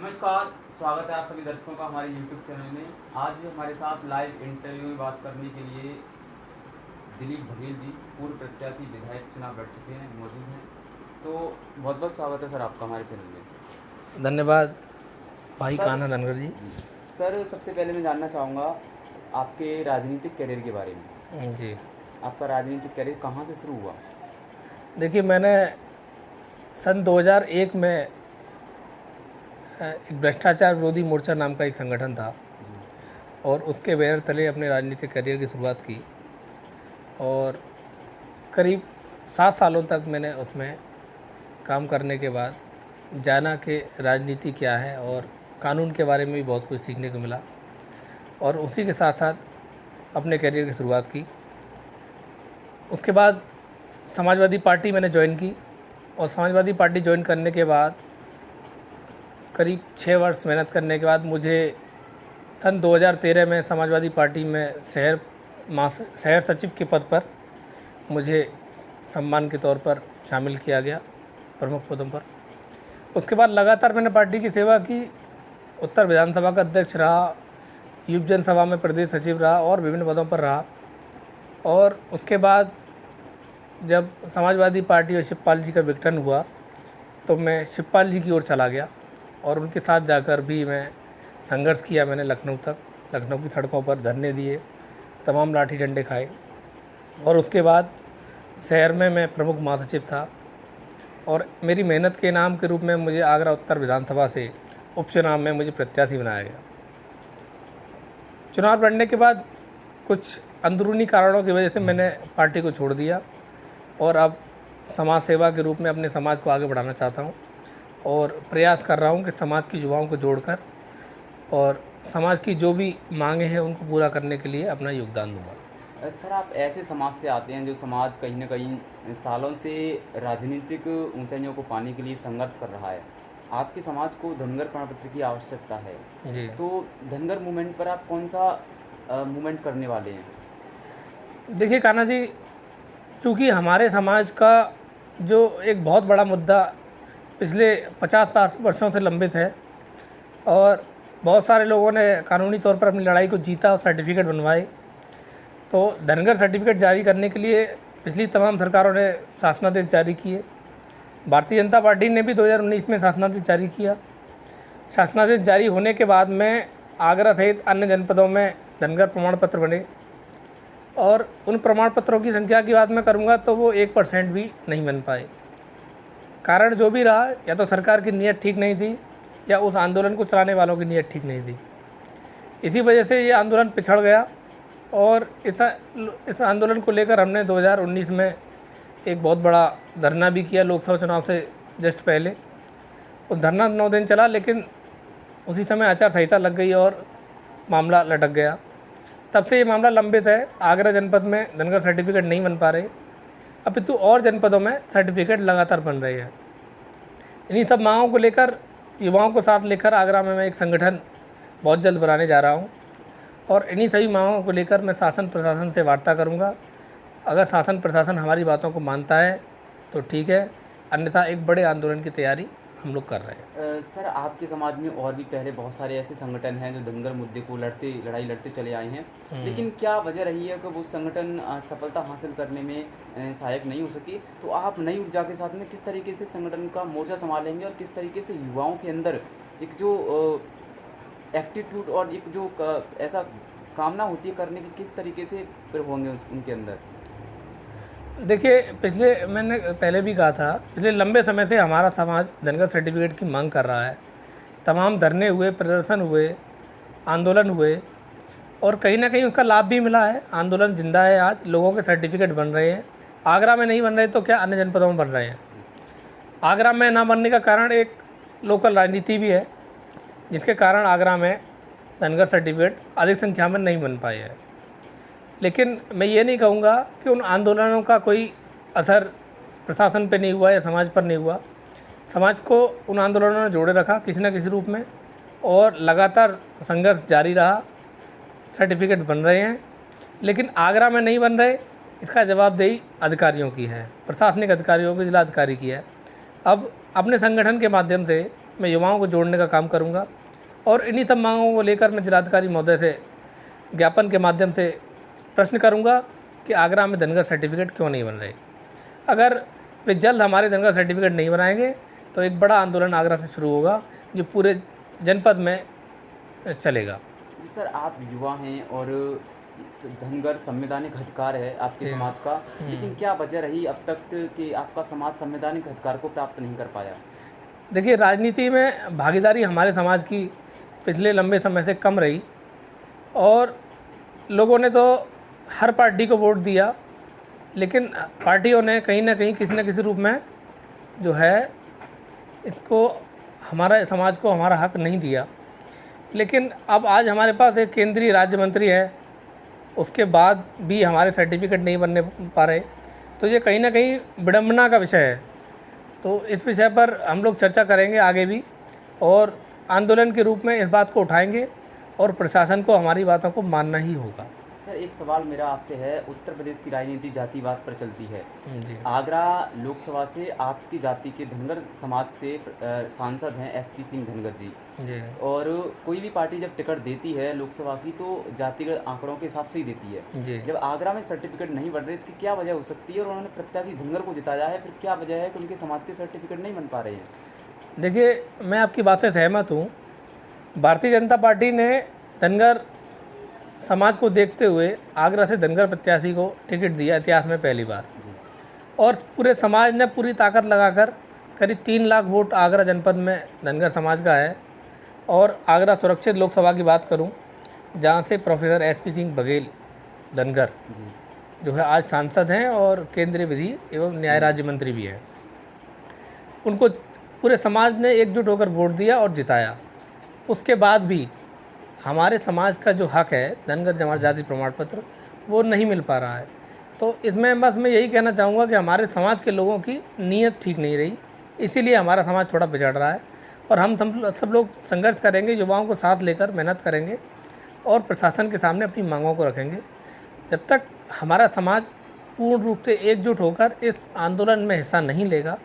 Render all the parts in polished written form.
नमस्कार, स्वागत है आप सभी दर्शकों का हमारे YouTube चैनल में। आज हमारे साथ लाइव इंटरव्यू में बात करने के लिए दिलीप बघेल जी, पूर्व प्रत्याशी विधायक चुनाव लड़ चुके हैं, मौजूद हैं। तो बहुत बहुत स्वागत है सर आपका हमारे चैनल में। धन्यवाद भाई सर, कान्हा धनगर जी। सर सबसे पहले मैं जानना चाहूँगा आपके राजनीतिक करियर के बारे में। जी आपका राजनीतिक करियर कहाँ से शुरू हुआ? देखिए, मैंने सन 2001 में एक भ्रष्टाचार विरोधी मोर्चा नाम का एक संगठन था और उसके बैनर तले अपने राजनीतिक करियर की शुरुआत की और करीब 7 सालों तक मैंने उसमें काम करने के बाद जाना कि राजनीति क्या है और कानून के बारे में भी बहुत कुछ सीखने को मिला और उसी के साथ साथ अपने करियर की शुरुआत की। उसके बाद समाजवादी पार्टी मैंने ज्वाइन की और समाजवादी पार्टी ज्वाइन करने के बाद करीब 6 वर्ष मेहनत करने के बाद मुझे सन 2013 में समाजवादी पार्टी में शहर सचिव के पद पर मुझे सम्मान के तौर पर शामिल किया गया, प्रमुख पदों पर। उसके बाद लगातार मैंने पार्टी की सेवा की, उत्तर विधानसभा का अध्यक्ष रहा, युव जनसभा में प्रदेश सचिव रहा और विभिन्न पदों पर रहा। और उसके बाद जब समाजवादी पार्टी और शिवपाल जी का विघटन हुआ तो मैं शिवपाल जी की ओर चला गया और उनके साथ जाकर भी मैं संघर्ष किया। मैंने लखनऊ की सड़कों पर धरने दिए, तमाम लाठी डंडे खाए और उसके बाद शहर में मैं प्रमुख महासचिव था और मेरी मेहनत के इनाम के रूप में मुझे आगरा उत्तर विधानसभा से उपचुनाव में मुझे प्रत्याशी बनाया गया। चुनाव लड़ने के बाद कुछ अंदरूनी कारणों की वजह से मैंने पार्टी को छोड़ दिया और अब समाज सेवा के रूप में अपने समाज को आगे बढ़ाना चाहता हूँ और प्रयास कर रहा हूँ कि समाज की युवाओं को जोड़कर और समाज की जो भी मांगे हैं उनको पूरा करने के लिए अपना योगदान दूंगा। सर आप ऐसे समाज से आते हैं जो समाज कहीं ना कहीं सालों से राजनीतिक ऊंचाइयों को पाने के लिए संघर्ष कर रहा है। आपके समाज को धनगर प्रमाण पत्र की आवश्यकता है जी, तो धनगर मूवमेंट पर आप कौन सा मूवमेंट करने वाले हैं? देखिए कान्हा जी, चूँकि हमारे समाज का जो एक बहुत बड़ा मुद्दा पिछले 50 वर्षों से लंबित है और बहुत सारे लोगों ने कानूनी तौर पर अपनी लड़ाई को जीता और सर्टिफिकेट बनवाए, तो धनगर सर्टिफिकेट जारी करने के लिए पिछली तमाम सरकारों ने शासनादेश जारी किए। भारतीय जनता पार्टी ने भी 2019 में शासनादेश जारी किया। शासनादेश जारी होने के बाद में आगरा सहित अन्य जनपदों में धनगर प्रमाण पत्र बने और उन प्रमाण पत्रों की संख्या की बात मैं करूँगा तो वो 1% भी नहीं बन पाए। कारण जो भी रहा, या तो सरकार की नीयत ठीक नहीं थी या उस आंदोलन को चलाने वालों की नीयत ठीक नहीं थी। इसी वजह से ये आंदोलन पिछड़ गया और इस आंदोलन को लेकर हमने 2019 में एक बहुत बड़ा धरना भी किया लोकसभा चुनाव से जस्ट पहले। उस धरना 9 दिन चला, लेकिन उसी समय आचार संहिता लग गई और मामला लटक गया। तब से ये मामला लंबित है। आगरा जनपद में धनगर सर्टिफिकेट नहीं बन पा रहे, अपितु और जनपदों में सर्टिफिकेट लगातार बन रहे हैं। इन्हीं सब मांगों को लेकर युवाओं को साथ लेकर आगरा में मैं एक संगठन बहुत जल्द बनाने जा रहा हूं और इन्हीं सभी मांगों को लेकर मैं शासन प्रशासन से वार्ता करूंगा। अगर शासन प्रशासन हमारी बातों को मानता है तो ठीक है, अन्यथा एक बड़े आंदोलन की तैयारी हम लोग कर रहे हैं। सर आपके समाज में और भी पहले बहुत सारे ऐसे संगठन हैं जो धनगर मुद्दे को लड़ाई लड़ते चले आए हैं, लेकिन क्या वजह रही है कि वो संगठन सफलता हासिल करने में सहायक नहीं हो सकी? तो आप नई ऊर्जा के साथ में किस तरीके से संगठन का मोर्चा संभालेंगे और किस तरीके से युवाओं के अंदर एक जो एटीट्यूड और एक जो ऐसा कामना होती है करने की, किस तरीके से फिर होंगे उनके अंदर? देखिए, मैंने पहले भी कहा था, पिछले लंबे समय से हमारा समाज धनगर सर्टिफिकेट की मांग कर रहा है। तमाम धरने हुए, प्रदर्शन हुए, आंदोलन हुए और कहीं ना कहीं उसका लाभ भी मिला है। आंदोलन जिंदा है, आज लोगों के सर्टिफिकेट बन रहे हैं। आगरा में नहीं बन रहे तो क्या अन्य जनपदों में बन रहे हैं। आगरा में ना बनने का कारण एक लोकल राजनीति भी है, जिसके कारण आगरा में धनगर सर्टिफिकेट अधिक संख्या में नहीं बन पाए हैं। लेकिन मैं ये नहीं कहूँगा कि उन आंदोलनों का कोई असर प्रशासन पे नहीं हुआ या समाज पर नहीं हुआ। समाज को उन आंदोलनों ने जोड़े रखा किसी न किसी रूप में और लगातार संघर्ष जारी रहा। सर्टिफिकेट बन रहे हैं, लेकिन आगरा में नहीं बन रहे, इसका जवाबदेही अधिकारियों की है, प्रशासनिक अधिकारियों की, जिला अधिकारी की है। अब अपने संगठन के माध्यम से मैं युवाओं को जोड़ने का काम करूँगा और इन्हीं सब मांगों को लेकर मैं जिलाधिकारी महोदय से ज्ञापन के माध्यम से प्रश्न करूँगा कि आगरा में धनगर सर्टिफिकेट क्यों नहीं बन रहे। अगर वे जल्द हमारे धनगर सर्टिफिकेट नहीं बनाएंगे तो एक बड़ा आंदोलन आगरा से शुरू होगा जो पूरे जनपद में चलेगा। जी सर, आप युवा हैं और धनगर संवैधानिक अधिकार है आपके समाज का, लेकिन क्या वजह रही अब तक कि आपका समाज संवैधानिक अधिकार को प्राप्त नहीं कर पाया? देखिए, राजनीति में भागीदारी हमारे समाज की पिछले लंबे समय से कम रही और लोगों ने तो हर पार्टी को वोट दिया, लेकिन पार्टियों ने कहीं ना कहीं किसी न किसी रूप में जो है इसको हमारा समाज को हमारा हक नहीं दिया। लेकिन अब आज हमारे पास एक केंद्रीय राज्य मंत्री है, उसके बाद भी हमारे सर्टिफिकेट नहीं बनने पा रहे, तो ये कहीं ना कहीं विडंबना का विषय है। तो इस विषय पर हम लोग चर्चा करेंगे आगे भी और आंदोलन के रूप में इस बात को उठाएंगे और प्रशासन को हमारी बातों को मानना ही होगा। सर, एक सवाल मेरा आपसे है, उत्तर प्रदेश की राजनीति जातिवाद पर चलती है। जी। आगरा लोकसभा से आपकी जाति के धनगर समाज से सांसद हैं एसपी सिंह धनगर जी। जी। और कोई भी पार्टी जब टिकट देती है लोकसभा की तो जातिगत आंकड़ों के हिसाब से ही देती है। जी। जब आगरा में सर्टिफिकेट नहीं बन रहे, इसकी क्या वजह हो सकती है? और उन्होंने प्रत्याशी धनगर को जिताया है, फिर क्या वजह है कि उनके समाज के सर्टिफिकेट नहीं बन पा रहे हैं? देखिए, मैं आपकी बात से सहमत हूँ। भारतीय जनता पार्टी ने धनगर समाज को देखते हुए आगरा से धनगर प्रत्याशी को टिकट दिया, इतिहास में पहली बार। और पूरे समाज ने पूरी ताकत लगाकर करीब 3 लाख वोट आगरा जनपद में धनगर समाज का है। और आगरा सुरक्षित लोकसभा की बात करूं, जहां से प्रोफेसर एसपी सिंह बघेल धनगर जो है आज सांसद हैं और केंद्रीय विधि एवं न्याय राज्य मंत्री भी हैं, उनको पूरे समाज ने एकजुट होकर वोट दिया और जिताया। उसके बाद भी हमारे समाज का जो हक है धनगर जमात जाति प्रमाण पत्र, वो नहीं मिल पा रहा है। तो इसमें बस मैं यही कहना चाहूँगा कि हमारे समाज के लोगों की नीयत ठीक नहीं रही, इसीलिए हमारा समाज थोड़ा बिछड़ रहा है। और हम सब लोग संघर्ष करेंगे, युवाओं को साथ लेकर मेहनत करेंगे और प्रशासन के सामने अपनी मांगों को रखेंगे। जब तक हमारा समाज पूर्ण रूप से एकजुट होकर इस आंदोलन में हिस्सा नहीं लेगा,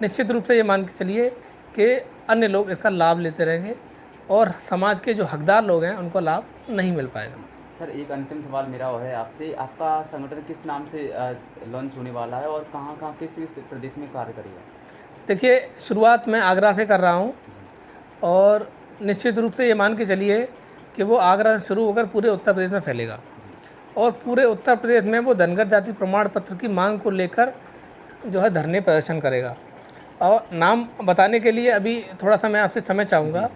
निश्चित रूप से ये मान के चलिए कि अन्य लोग इसका लाभ लेते रहेंगे और समाज के जो हकदार लोग हैं उनको लाभ नहीं मिल पाएगा। सर, एक अंतिम सवाल मेरा और है आपसे, आपका संगठन किस नाम से लॉन्च होने वाला है और कहाँ किस प्रदेश में कार्य करेगा? देखिए, शुरुआत मैं आगरा से कर रहा हूँ और निश्चित रूप से ये मान के चलिए कि वो आगरा से शुरू होकर पूरे उत्तर प्रदेश में फैलेगा और पूरे उत्तर प्रदेश में वो धनगर जाति प्रमाण पत्र की मांग को लेकर जो है धरने प्रदर्शन करेगा। और नाम बताने के लिए अभी थोड़ा सा मैं आपसे समय चाहूँगा,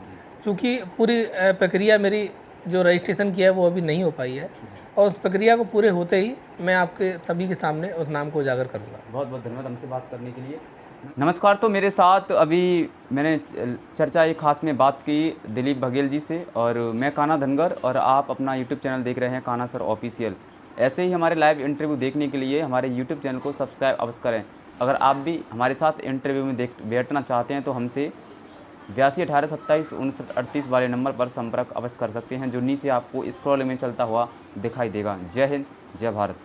चूँकि पूरी प्रक्रिया मेरी जो रजिस्ट्रेशन किया है वो अभी नहीं हो पाई है और उस प्रक्रिया को पूरे होते ही मैं आपके सभी के सामने उस नाम को उजागर करूँगा। बहुत बहुत धन्यवाद हमसे बात करने के लिए। नमस्कार, तो मेरे साथ अभी मैंने चर्चा एक खास में बात की दिलीप बघेल जी से और मैं कान्हा धनगर और आप अपना यूट्यूब चैनल देख रहे हैं कान्हा सर ऑफिशियल। ऐसे ही हमारे लाइव इंटरव्यू देखने के लिए हमारे यूट्यूब चैनल को सब्सक्राइब अवश्य करें। अगर आप भी हमारे साथ इंटरव्यू में बैठना चाहते हैं तो हमसे 82 18 27 59 38 वाले नंबर पर संपर्क अवश्य कर सकते हैं, जो नीचे आपको स्क्रॉल में चलता हुआ दिखाई देगा। जय हिंद, जय भारत।